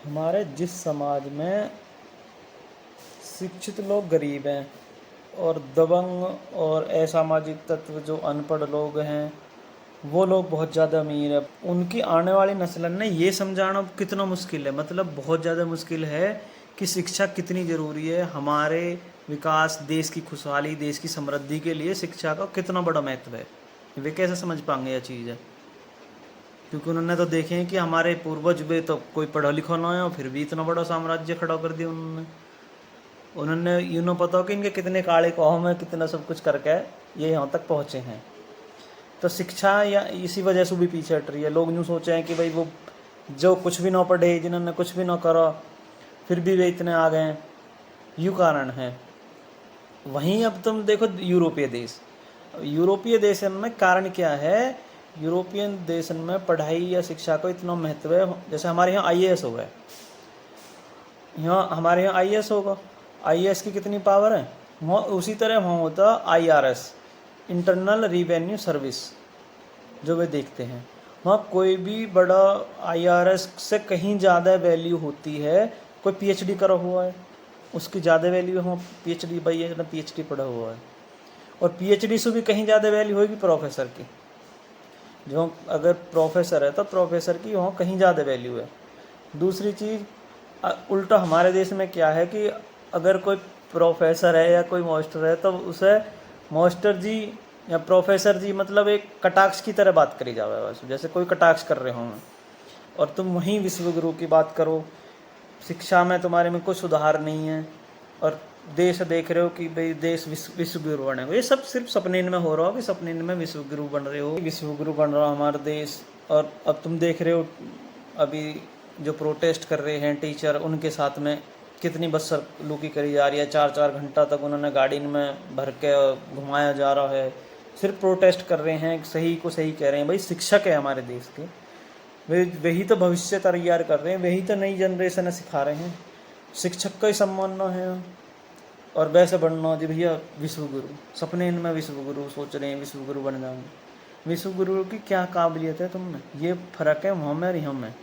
हमारे जिस समाज में शिक्षित लोग गरीब हैं और दबंग और असामाजिक तत्व जो अनपढ़ लोग हैं वो लोग बहुत ज़्यादा अमीर है, उनकी आने वाली नस्ल ने ये समझाना कितना मुश्किल है, मतलब बहुत ज़्यादा मुश्किल है कि शिक्षा कितनी ज़रूरी है हमारे विकास, देश की खुशहाली, देश की समृद्धि के लिए शिक्षा का कितना बड़ा महत्व है। वे कैसे समझ पाएंगे यह चीज़ है, क्योंकि उन्होंने तो देखे हैं कि हमारे पूर्वज भी तो कोई पढ़ा लिखा ना हो फिर भी इतना बड़ा साम्राज्य खड़ा कर दिया उन्होंने। उन्होंने यूँ ना पता हो कि इनके कितने काले कौम है, कितना सब कुछ करके ये यहाँ तक पहुँचे हैं। तो शिक्षा या इसी वजह से भी पीछे हट रही है। लोग यूँ सोचे हैं कि भाई वो जो कुछ भी ना पढ़े, जिन्होंने कुछ भी ना करा, फिर भी वे इतने आ गए, यूँ कारण है। वहीं अब तुम देखो यूरोपीय देश में कारण क्या है। यूरोपियन देश में पढ़ाई या शिक्षा को इतना महत्व है। जैसे हमारे यहाँ आईएएस हो गए, यहाँ हमारे यहाँ आईएएस होगा, आईएएस की कितनी पावर है, वहाँ उसी तरह वहाँ होता आईआरएस, इंटरनल रिवेन्यू सर्विस, जो वे देखते हैं। वहाँ कोई भी बड़ा आईआरएस से कहीं ज़्यादा वैल्यू होती है कोई पीएचडी करा हुआ है, उसकी ज़्यादा वैल्यू है। पीएचडी भाई है ना, पीएचडी पढ़ा हुआ है, और पीएचडी से भी कहीं ज़्यादा वैल्यू होगी प्रोफेसर की। जो अगर प्रोफेसर है तो प्रोफेसर की वहाँ कहीं ज़्यादा वैल्यू है। दूसरी चीज़ उल्टा हमारे देश में क्या है कि अगर कोई प्रोफेसर है या कोई मास्टर है तो उसे मास्टर जी या प्रोफेसर जी मतलब एक कटाक्ष की तरह बात करी जाए, बस जैसे कोई कटाक्ष कर रहे हों। और तुम वहीं विश्वगुरु की बात करो, शिक्षा में तुम्हारे में कोई सुधार नहीं है, और देश देख रहे हो कि भाई देश विश्वगुरु बने। ये सब सिर्फ सपने में हो रहा हो कि सपने में विश्वगुरु बन रहे हो, विश्वगुरु बन रहा हमारा देश। और अब तुम देख रहे हो अभी जो प्रोटेस्ट कर रहे हैं टीचर, उनके साथ में कितनी बदसलूकी करी जा रही है। 4-4 घंटा तक उन्होंने गाड़ी में भर के घुमाया जा रहा है, सिर्फ प्रोटेस्ट कर रहे हैं, सही को सही कह रहे हैं। भाई शिक्षक है हमारे देश के, वही तो भविष्य तैयार कर रहे हैं, वही तो नई जनरेशन सिखा रहे हैं। शिक्षक का ही सम्मानना है और वैसे बनना जी भैया विश्वगुरु, सपने इनमें विश्वगुरु सोच रहे हैं, विश्वगुरु बन जाएंगे। विश्वगुरु की क्या काबिलियत है तुम में, ये फ़र्क है वहाँ में और यहाँ में।